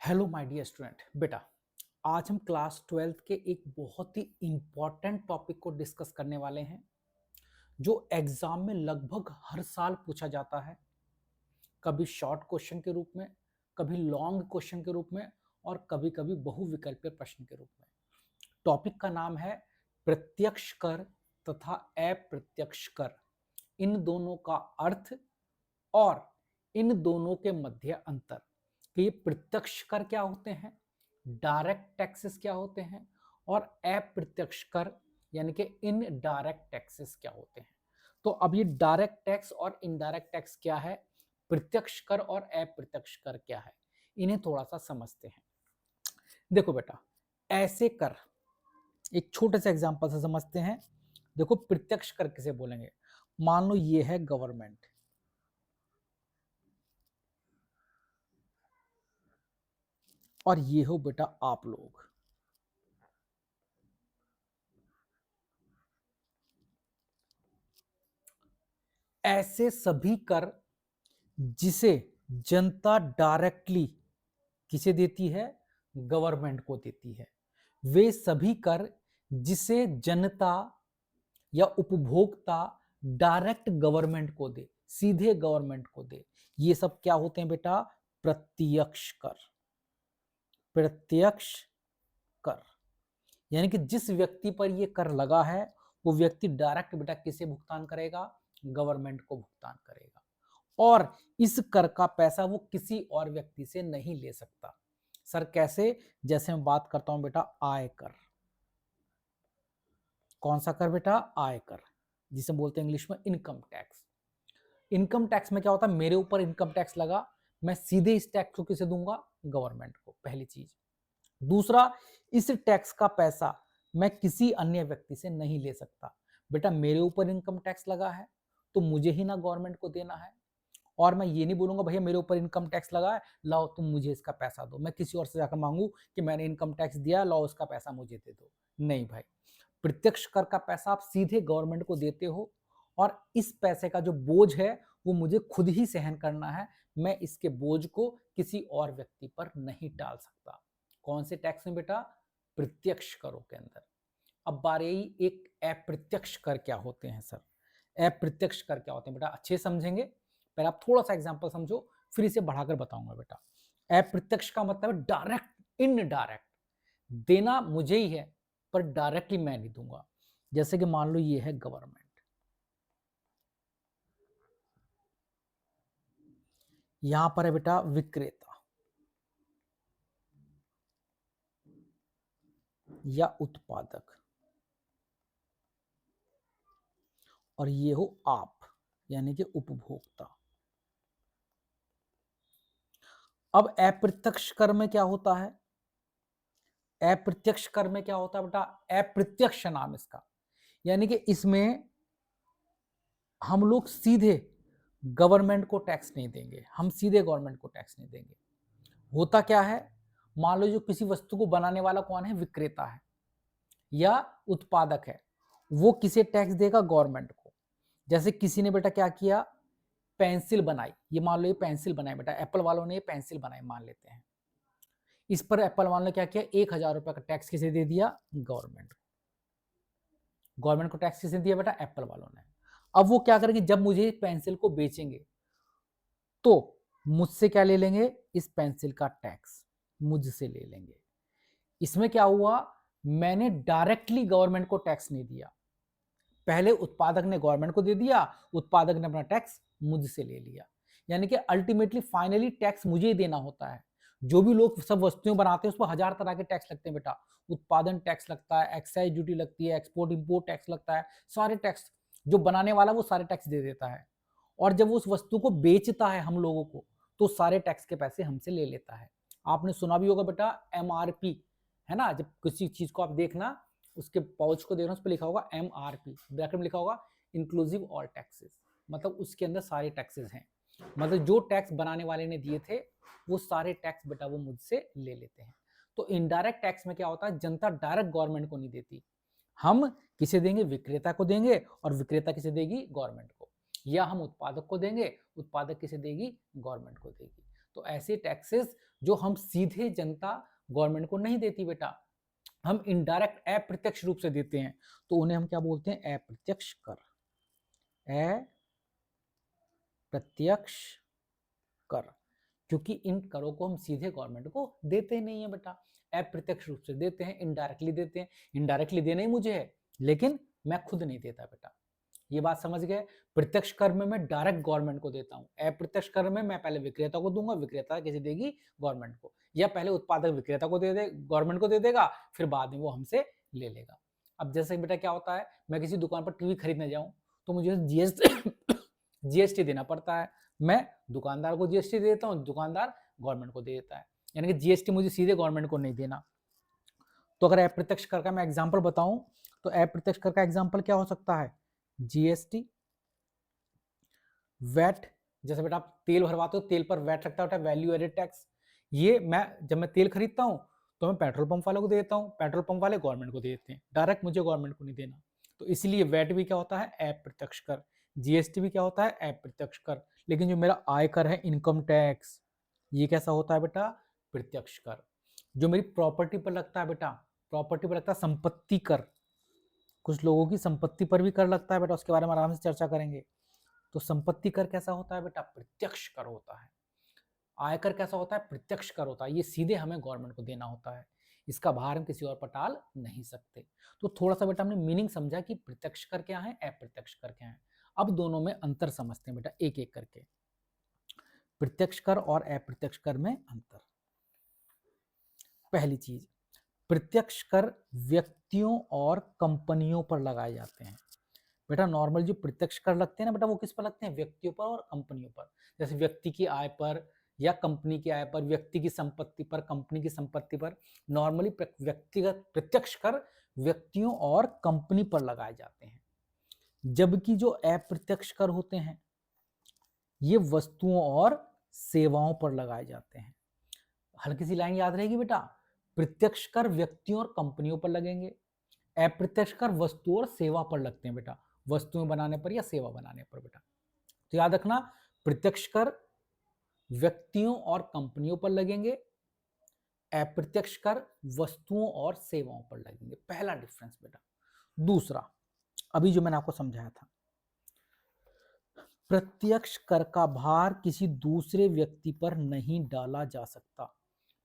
Hello my dear student. बेटा, आज हम क्लास 12th के एक बहुत ही इम्पॉर्टेंट टॉपिक को डिस्कस करने वाले हैं जो एग्जाम में लगभग हर साल पूछा जाता है। कभी शॉर्ट क्वेश्चन के रूप में, कभी लॉन्ग क्वेश्चन के रूप में और कभी कभी बहुविकल्पीय प्रश्न के रूप में। टॉपिक का नाम है प्रत्यक्ष कर तथा अप्रत्यक्ष कर, इन दोनों का अर्थ और इन दोनों के मध्य अंतर कि ये प्रत्यक्ष कर क्या होते हैं, डायरेक्ट टैक्सेस क्या होते हैं और अप्रत्यक्ष कर यानी कि इनडायरेक्ट टैक्सेस क्या होते हैं। तो अब ये डायरेक्ट टैक्स और इनडायरेक्ट टैक्स क्या है, प्रत्यक्ष कर और अप्रत्यक्ष कर क्या है, इन्हें थोड़ा सा समझते हैं। देखो बेटा, ऐसे कर एक छोटे से एग्जांपल से समझते हैं। देखो, प्रत्यक्ष कर किसे बोलेंगे? मान लो ये है गवर्नमेंट और ये हो बेटा आप लोग। ऐसे सभी कर जिसे जनता डायरेक्टली किसे देती है? गवर्नमेंट को देती है। वे सभी कर जिसे जनता या उपभोक्ता डायरेक्ट गवर्नमेंट को दे, सीधे गवर्नमेंट को दे, ये सब क्या होते हैं बेटा? प्रत्यक्ष कर। प्रत्यक्ष कर यानी कि जिस व्यक्ति पर ये कर लगा है वो व्यक्ति डायरेक्ट बेटा किसे भुगतान करेगा? गवर्नमेंट को भुगतान करेगा। और इस कर का पैसा वो किसी और व्यक्ति से नहीं ले सकता। सर कैसे? जैसे मैं बात करता हूं बेटा आयकर। कौन सा कर बेटा? आयकर, जिसे बोलते हैं इंग्लिश में इनकम टैक्स। इनकम टैक्स में क्या होता है? मेरे ऊपर इनकम टैक्स लगा, मैं सीधे इस टैक्स को किसे दूंगा? गवर्नमेंट को, पहली चीज। दूसरा, इस टैक्स का पैसा मैं किसी अन्य व्यक्ति से नहीं ले सकता। बेटा मेरे ऊपर इनकम टैक्स लगा है तो मुझे ही ना गवर्नमेंट को देना है। और मैं ये नहीं बोलूंगा भैया मेरे ऊपर इनकम टैक्स लगा है, लाओ तुम मुझे इसका पैसा दो, मैं किसी और से जाकर मांगू कि मैंने इनकम टैक्स दिया, लाओ उसका पैसा मुझे दे दो। नहीं भाई, प्रत्यक्ष कर का पैसा आप सीधे गवर्नमेंट को देते हो और इस पैसे का जो बोझ है वो मुझे खुद ही सहन करना है। मैं इसके बोझ को किसी और व्यक्ति पर नहीं टाल सकता। कौन से टैक्स में बेटा? प्रत्यक्ष करों के अंदर। अब बारी एक अप्रत्यक्ष कर क्या होते हैं सर? अप्रत्यक्ष कर क्या होते हैं बेटा? अच्छे समझेंगे, पहले आप थोड़ा सा एग्जांपल समझो, फिर इसे बढ़ाकर बताऊंगा बेटा। अप्रत्यक्ष का मतलब है डायरेक्ट, इनडायरेक्ट। देना मुझे ही है पर डायरेक्टली मैं नहीं दूंगा। जैसे कि मान लो ये है गवर्नमेंट, यहां पर है बेटा विक्रेता या उत्पादक, और ये हो आप यानी कि उपभोक्ता। अब अप्रत्यक्ष कर में क्या होता है? अप्रत्यक्ष कर में क्या होता है बेटा? अप्रत्यक्ष नाम इसका, यानी कि इसमें हम लोग सीधे गवर्नमेंट को टैक्स नहीं देंगे, हम सीधे गवर्नमेंट को टैक्स नहीं देंगे। होता क्या है? मान लो जो किसी वस्तु को बनाने वाला कौन है? विक्रेता है या उत्पादक है, वो किसे टैक्स देगा? गवर्नमेंट को। जैसे किसी ने बेटा क्या किया, पेंसिल बनाई, ये मान लो ये पेंसिल बनाई बेटा, एप्पल वालों ने ये पेंसिल बनाई मान लेते हैं। इस पर एप्पल वालों ने क्या किया? 1,000 रुपए का टैक्स किसे दे दिया? गवर्नमेंट को। गवर्नमेंट को टैक्स किसने दिया बेटा? एप्पल वालों ने। अब वो क्या करेंगे? जब मुझे पेंसिल को बेचेंगे तो मुझसे क्या ले लेंगे? इस पेंसिल का टैक्स मुझसे ले लेंगे। इसमें क्या हुआ? मैंने डायरेक्टली गवर्नमेंट को टैक्स नहीं दिया, पहले उत्पादक ने गवर्नमेंट को दे दिया, उत्पादक ने अपना टैक्स मुझसे ले लिया। यानी कि अल्टीमेटली फाइनली टैक्स मुझे ही देना होता है। जो भी लोग सब वस्तुएं बनाते हैं उस पर 1,000 तरह के टैक्स लगते हैं बेटा। उत्पादन टैक्स लगता है, एक्साइज ड्यूटी लगती है, एक्सपोर्ट इंपोर्ट टैक्स लगता है, सारे टैक्स जो बनाने वाला वो सारे टैक्स दे देता है। और जब वो उस वस्तु को बेचता है हम लोगों को तो सारे टैक्स के पैसे हमसे ले लेता है। आपने सुना भी होगा बेटा एमआरपी, है ना? जब किसी चीज को आप देखना, उसके पाउच को देखना, उस पर लिखा होगा एमआरपी, ब्रैकेट में लिखा होगा इंक्लूसिव ऑल टैक्सेस, मतलब उसके अंदर सारे टैक्सेस हैं। मतलब जो टैक्स बनाने वाले ने दिए थे वो सारे टैक्स बेटा वो मुझसे ले लेते हैं। तो इनडायरेक्ट टैक्स में क्या होता है? जनता डायरेक्ट गवर्नमेंट को नहीं देती, हम किसे देंगे? विक्रेता को देंगे, और विक्रेता किसे देगी? गवर्नमेंट को। या हम उत्पादक को देंगे, उत्पादक किसे देगी? गवर्नमेंट को देगी। तो ऐसे टैक्सेस जो हम सीधे जनता गवर्नमेंट को नहीं देती बेटा, हम इनडायरेक्ट अप्रत्यक्ष रूप से देते हैं, तो उन्हें हम क्या बोलते हैं? अप्रत्यक्ष कर। अप्रत्यक्ष कर, क्योंकि इन करों को हम सीधे गवर्नमेंट को देते नहीं है बेटा, अप्रत्यक्ष रूप से देते हैं, इनडायरेक्टली देते हैं। इनडायरेक्टली देना ही मुझे है, लेकिन मैं खुद नहीं देता बेटा। ये बात समझ गए? प्रत्यक्ष कर में मैं डायरेक्ट गवर्नमेंट को देता हूँ, अप्रत्यक्ष कर में मैं पहले विक्रेता को दूंगा, विक्रेता कैसे देगी? गवर्नमेंट को, या पहले उत्पादक विक्रेता को दे दे, गवर्नमेंट को दे देगा, फिर बाद में वो हमसे ले लेगा। अब जैसे बेटा क्या होता है, मैं किसी दुकान पर टीवी खरीदने जाऊं तो मुझे जीएसटी देना पड़ता है, मैं दुकानदार को जीएसटी दे देता हूँ, दुकानदार गवर्नमेंट को दे देता है, यानी कि जीएसटी मुझे सीधे गवर्नमेंट को नहीं देना। तो अगर अप्रत्यक्ष कर का मैं एग्जांपल बताऊं तो अप्रत्यक्ष कर का एग्जांपल क्या हो सकता है? जीएसटी, वैट, जैसे बेटा आप तेल भरवाते हो, तेल पर वैट लगता है, वैल्यू एडेड टैक्स। ये मैं जब मैं तेल खरीदता हूं तो मैं पेट्रोल पंप वालों को दे देता हूं, पेट्रोल पंप वाले गवर्नमेंट को दे देते हैं, डायरेक्ट मुझे गवर्नमेंट को नहीं देना। तो इसलिए वैट भी क्या होता है? अप्रत्यक्ष कर। जीएसटी भी क्या होता है? अप्रत्यक्ष कर। लेकिन जो मेरा आयकर है, इनकम टैक्स, ये कैसा होता है बेटा? प्रत्यक्ष कर। जो मेरी प्रॉपर्टी पर लगता है बेटा, प्रॉपर्टी पर लगता है संपत्ति कर, कुछ लोगों की संपत्ति पर भी कर लगता है बेटा, उसके बारे में आराम से चर्चा करेंगे। तो संपत्ति कर कैसा होता है बेटा? प्रत्यक्ष कर होता है। आयकर कैसा होता है? प्रत्यक्ष कर होता है, ये सीधे हमें गवर्नमेंट को देना होता है, इसका भार हम किसी और पर टाल नहीं सकते। तो थोड़ा सा बेटा हमने मीनिंग समझा कि प्रत्यक्ष कर क्या है, अप्रत्यक्ष कर क्या है। अब दोनों में अंतर समझते हैं बेटा, एक एक करके। प्रत्यक्ष कर और अप्रत्यक्ष कर में अंतर। पहली चीज, प्रत्यक्ष कर व्यक्तियों और कंपनियों पर लगाए जाते हैं बेटा। नॉर्मल जो प्रत्यक्ष कर लगते हैं ना बेटा, वो किस पर लगते हैं? व्यक्तियों पर और कंपनियों पर। जैसे व्यक्ति की आय पर या कंपनी की आय पर, व्यक्ति की संपत्ति पर, कंपनी की संपत्ति पर। नॉर्मली व्यक्तिगत प्रत्यक्ष कर व्यक्तियों और कंपनी पर लगाए जाते हैं, जबकि जो अप्रत्यक्ष कर होते हैं ये वस्तुओं और सेवाओं पर लगाए जाते हैं। हल्की सी लाइन याद रहेगी बेटा, प्रत्यक्ष कर व्यक्तियों और कंपनियों पर लगेंगे, अप्रत्यक्ष कर वस्तु और सेवा पर लगते हैं बेटा, वस्तुएं बनाने पर या सेवा बनाने पर बेटा। तो याद रखना, प्रत्यक्ष कर व्यक्तियों और कंपनियों पर लगेंगे, अप्रत्यक्ष कर वस्तुओं और सेवाओं पर लगेंगे। पहला डिफरेंस बेटा। दूसरा, अभी जो मैंने आपको समझाया था, प्रत्यक्ष कर का भार किसी दूसरे व्यक्ति पर नहीं डाला जा सकता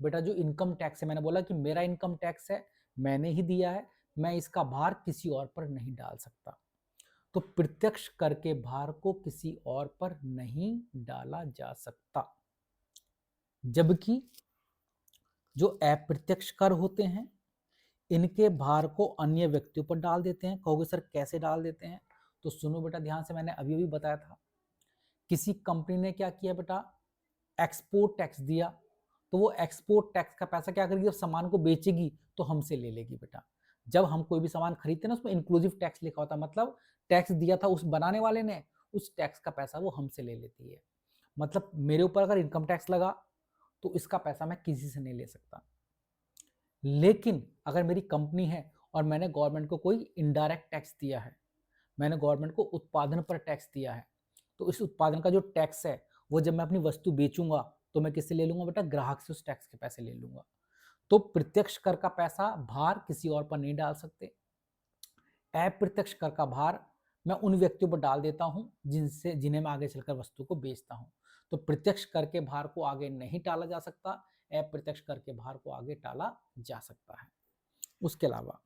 बेटा। जो इनकम टैक्स है, मैंने बोला कि मेरा इनकम टैक्स है, मैंने ही दिया है, मैं इसका भार किसी और पर नहीं डाल सकता। तो प्रत्यक्ष कर के भार को किसी और पर नहीं डाला जा सकता, जबकि जो अप्रत्यक्ष कर होते हैं इनके भार को अन्य व्यक्तियों पर डाल देते हैं। कहोगे सर कैसे डाल देते हैं? तो सुनो बेटा ध्यान से, मैंने अभी अभी बताया था, किसी कंपनी ने क्या किया बेटा, एक्सपोर्ट टैक्स दिया, तो वो एक्सपोर्ट टैक्स का पैसा क्या करेगी? जब सामान को बेचेगी तो हमसे ले लेगी बेटा। जब हम कोई भी सामान खरीदते हैं ना, उसमें इंक्लूसिव टैक्स लिखा होता है, मतलब टैक्स दिया था उस बनाने वाले ने, उस टैक्स का पैसा वो हमसे ले लेती है। मतलब मेरे ऊपर अगर इनकम टैक्स लगा तो इसका पैसा मैं किसी से नहीं ले सकता। लेकिन अगर मेरी कंपनी है और मैंने गवर्नमेंट को कोई इनडायरेक्ट टैक्स दिया है, मैंने गवर्नमेंट को उत्पादन पर टैक्स दिया है, तो इस उत्पादन का जो टैक्स है वो जब मैं अपनी वस्तु बेचूंगा तो मैं किससे ले लूंगा बेटा? ग्राहक से उस टैक्स के पैसे ले लूंगा। तो प्रत्यक्ष कर का पैसा भार किसी और पर नहीं डाल सकते, अप्रत्यक्ष कर का भार मैं उन व्यक्तियों पर डाल देता हूं जिन्हें मैं आगे चलकर वस्तु को बेचता हूं। तो प्रत्यक्ष कर के भार को आगे नहीं टाला जा सकता, अप्रत्यक्ष कर के भार को आगे टाला जा सकता है। उसके अलावा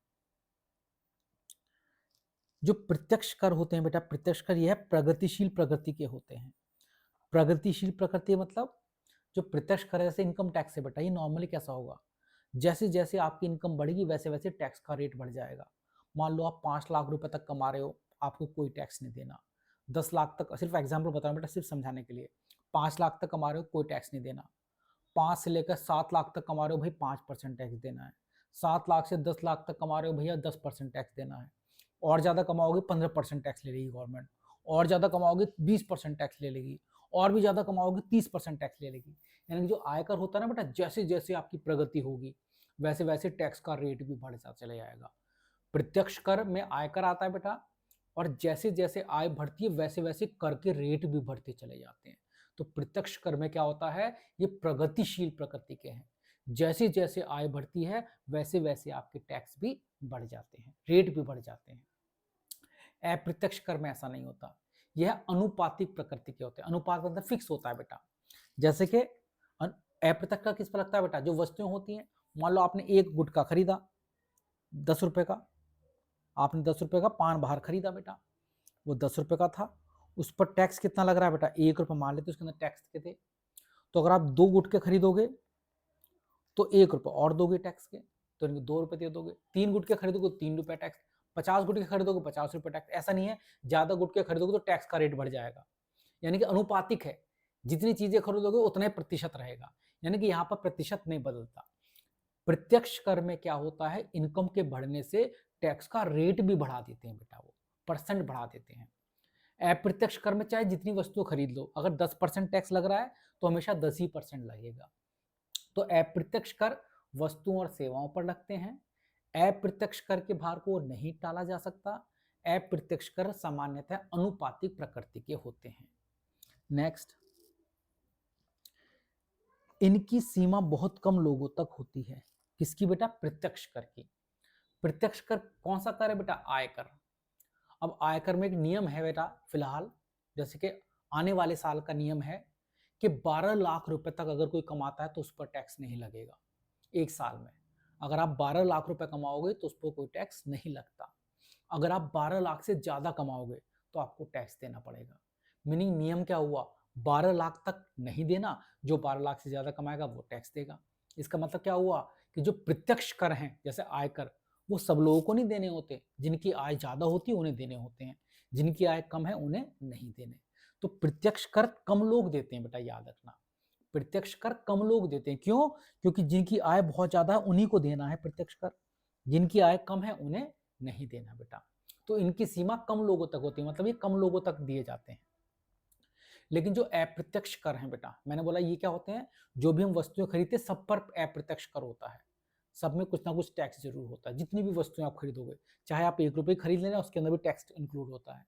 जो प्रत्यक्ष कर होते हैं बेटा, प्रत्यक्ष कर यह प्रगतिशील प्रकृति के होते हैं। प्रगतिशील प्रकृति मतलब जो प्रत्यक्ष कर, जैसे इनकम टैक्स है बेटा, ये नॉर्मली कैसा होगा, जैसे जैसे आपकी इनकम बढ़ेगी वैसे वैसे टैक्स का रेट बढ़ जाएगा। मान लो आप 5 लाख रुपए तक कमा रहे हो, आपको कोई टैक्स नहीं देना। 10 लाख तक, सिर्फ एग्जाम्पल बता रहा हूँ बेटा, सिर्फ समझाने के लिए, 5 लाख तक कमा रहे हो कोई टैक्स नहीं देना। 5 से लेकर 7 लाख तक कमा रहे हो भाई 5% टैक्स देना है। 7 लाख से 10 लाख तक कमा रहे हो भैया 10% टैक्स देना है। और ज़्यादा कमाओगे 15% टैक्स ले लेगी गवर्नमेंट, और ज़्यादा कमाओगे 20% टैक्स ले लेगी, और भी ज़्यादा कमाओगे 30% टैक्स ले लेगी। यानी कि जो आयकर होता है ना बेटा, जैसे जैसे आपकी प्रगति होगी वैसे वैसे टैक्स का रेट भी बढ़ता चला जाएगा। प्रत्यक्ष कर में आयकर आता है बेटा, और जैसे जैसे आय बढ़ती है वैसे वैसे कर के रेट भी बढ़ते चले जाते हैं। तो प्रत्यक्ष कर में क्या होता है, ये प्रगतिशील प्रकृति के हैं। जैसे जैसे आय बढ़ती है वैसे वैसे आपके टैक्स भी बढ़ जाते हैं, रेट भी बढ़ जाते हैं। अप्रत्यक्ष कर में ऐसा नहीं होता, यह अनुपातिक प्रकृति के होते हैं। अनुपात मतलब फिक्स होता है बेटा। जैसे कि अप्रत्यक्ष कर किस पर लगता है बेटा, जो वस्तुएं होती हैं, मान लो आपने एक गुटखा खरीदा 10 रुपए का, आपने 10 रुपए का पान बाहर खरीदा बेटा, वो 10 रुपए का था, उस पर टैक्स कितना लग रहा है बेटा, 1 रुपए मान लेते उसके अंदर टैक्स के थे। तो अगर आप 2 गुटखे खरीदोगे तो 1 रुपए और दोगे टैक्स के, तो इनको 2 रुपए दे दोगे। 3 गुटखे खरीदोगे 3 रुपए टैक्स, 50 गुटखे खरीदोगे 50 रुपए टैक्स। ऐसा नहीं है ज्यादा गुटखे खरीदोगे तो टैक्स का रेट बढ़ जाएगा, यानी कि अनुपातिक है, जितनी चीजें खरीदोगे उतना ही प्रतिशत रहेगा, यानी कि यहाँ पर प्रतिशत नहीं बदलता। प्रत्यक्ष कर में क्या होता है, इनकम के बढ़ने से टैक्स का रेट भी बढ़ा देते हैं बेटा, वो परसेंट बढ़ा देते हैं। अप्रत्यक्ष कर में चाहे जितनी वस्तु खरीद लो, अगर 10% टैक्स लग रहा है तो हमेशा 10% लगेगा। तो अप्रत्यक्ष कर वस्तुओं और सेवाओं पर लगते हैं। अप्रत्यक्ष कर के भार को नहीं टाला जा सकता। अप्रत्यक्ष कर सामान्यतः अनुपातिक प्रकृति के होते हैं। नेक्स्ट, इनकी सीमा बहुत कम लोगों तक होती है। किसकी बेटा, प्रत्यक्ष कर की। प्रत्यक्ष कर कौन सा कर है बेटा, आयकर। अब आयकर में एक नियम है बेटा फिलहाल, जैसे कि आने वाले साल का नियम है कि 12 लाख रुपए तक अगर कोई कमाता है तो उस पर टैक्स नहीं लगेगा एक साल में। अगर आप 12 लाख रुपए कमाओगे तो उस पर कोई टैक्स नहीं लगता। अगर आप 12 लाख से ज्यादा कमाओगे तो आपको टैक्स देना पड़ेगा। मीनिंग नियम क्या हुआ, 12 लाख तक नहीं देना, जो 12 लाख से ज्यादा कमाएगा वो टैक्स देगा। इसका मतलब क्या हुआ कि जो प्रत्यक्ष कर हैं जैसे आयकर, वो सब लोगों को नहीं देने होते, जिनकी आय ज्यादा होती है उन्हें देने होते हैं, जिनकी आय कम है उन्हें नहीं देने। तो प्रत्यक्ष कर कम लोग देते हैं बेटा, याद रखना, प्रत्यक्ष कर कम लोग देते हैं। क्यों? क्योंकि जिनकी आय बहुत ज्यादा है उन्हीं को देना है प्रत्यक्ष कर, जिनकी आय कम है उन्हें नहीं देना बेटा। तो इनकी सीमा कम लोगों तक होती है, मतलब ये कम लोगों तक दिए जाते हैं। लेकिन जो अप्रत्यक्ष कर हैं बेटा, मैंने बोला ये क्या होते हैं, जो भी हम वस्तुएं खरीदते हैं सब पर अप्रत्यक्ष कर होता है, सब में कुछ ना कुछ टैक्स जरूर होता है। जितनी भी वस्तुएं आप खरीदोगे, चाहे आप 1 रुपए खरीद लेना उसके अंदर भी टैक्स इंक्लूड होता है,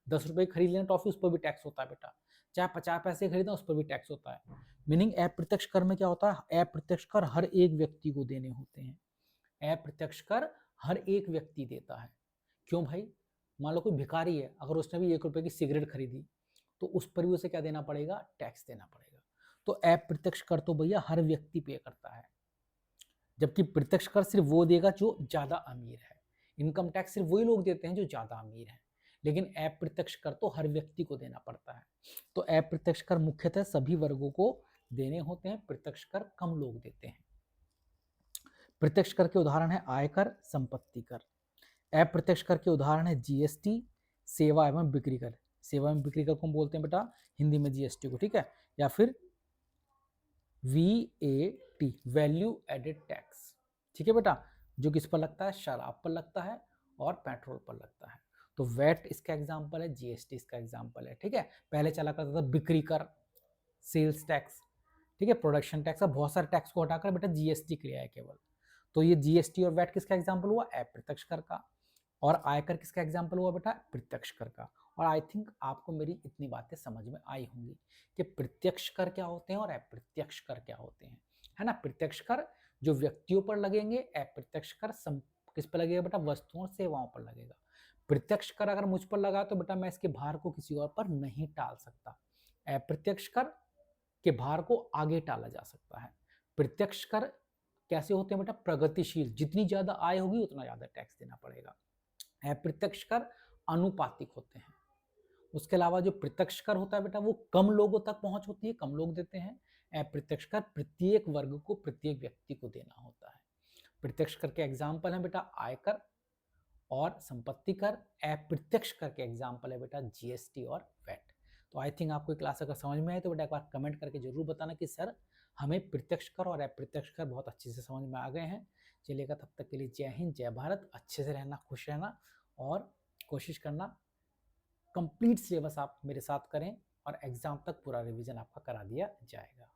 10 रुपए खरीद लेना टॉफी उस पर भी टैक्स होता है बेटा, चाहे 50 पैसे खरीदना उस पर भी टैक्स होता है। मीनिंग अप्रत्यक्ष कर में क्या होता है, अप्रत्यक्ष कर हर एक व्यक्ति को देने होते हैं। अप्रत्यक्ष कर हर एक व्यक्ति देता है। क्यों भाई, मान लो कोई भिखारी है, अगर उसने भी 1 रुपए की सिगरेट खरीदी तो उस पर भी उसे क्या देना पड़ेगा, टैक्स देना पड़ेगा। तो अप्रत्यक्ष कर तो भैया हर व्यक्ति पे करता है, जबकि प्रत्यक्ष कर सिर्फ वो देगा जो ज्यादा अमीर है। इनकम टैक्स सिर्फ वही लोग देते हैं जो ज्यादा अमीर हैं, लेकिन अप्रत्यक्ष कर तो हर व्यक्ति को देना पड़ता है। तो अप्रत्यक्ष कर मुख्यतः सभी वर्गों को देने होते हैं, प्रत्यक्ष कर कम लोग देते हैं। प्रत्यक्ष कर के उदाहरण है आयकर, संपत्ति कर। अप्रत्यक्ष कर के उदाहरण है जीएसटी, सेवा एवं बिक्री कर। सेवा एवं बिक्री कर को हम बोलते हैं बेटा हिंदी में जीएसटी को, ठीक है, या फिर VAT, वैल्यू एडेड टैक्स, ठीक है बेटा, जो किस पर लगता है, शराब पर लगता है और पेट्रोल पर लगता है। तो वैट इसका एग्जांपल है, जीएसटी इसका एग्जांपल है, ठीक है। पहले चला करता था बिक्री कर, सेल्स टैक्स, ठीक है, प्रोडक्शन टैक्स। अब बहुत सारे टैक्स को हटाकर बेटा जीएसटी किया है केवल। तो ये जीएसटी और वैट किसका एग्जांपल हुआ, अप्रत्यक्ष कर का। और आयकर किसका एग्जांपल हुआ बेटा, प्रत्यक्ष कर का। और आई थिंक आपको मेरी इतनी बातें समझ में आई होंगी कि प्रत्यक्ष कर क्या होते हैं और अप्रत्यक्ष कर क्या होते हैं, है ना। प्रत्यक्ष कर जो व्यक्तियों पर लगेंगे, अप्रत्यक्ष कर किस पर लगेगा बेटा, वस्तुओं और सेवाओं पर लगेगा। प्रत्यक्ष कर अगर मुझ पर लगा तो बेटा मैं इसके भार को किसी और पर नहीं टाल सकता। अप्रत्यक्ष कर के भार को आगे टाला जा सकता है। प्रत्यक्ष कर कैसे होते हैं बेटा, प्रगतिशील, जितनी ज्यादा आय होगी उतना ज्यादा टैक्स देना पड़ेगा। अप्रत्यक्ष कर अनुपातिक होते हैं। उसके अलावा जो प्रत्यक्ष कर होता है बेटा वो कम लोगों तक पहुंच होती है, कम लोग देते हैं। अप्रत्यक्ष कर प्रत्येक वर्ग को, प्रत्येक व्यक्ति को देना होता है। प्रत्यक्ष कर के एग्जाम्पल है बेटा आयकर और संपत्ति कर। अप्रत्यक्ष कर के एग्जाम्पल है बेटा जीएसटी और वैट। तो आई थिंक आपको क्लास अगर समझ में आए तो बेटा एक बार कमेंट करके जरूर बताना कि सर हमें प्रत्यक्ष कर और अप्रत्यक्ष कर बहुत अच्छे से समझ में आ गए हैं। चलिएगा, तब तक के लिए जय हिंद, जय भारत। अच्छे से रहना, खुश रहना और कोशिश करना कंप्लीट सिलेबस आप मेरे साथ करें और एग्जाम तक पूरा रिवीजन आपका करा दिया जाएगा।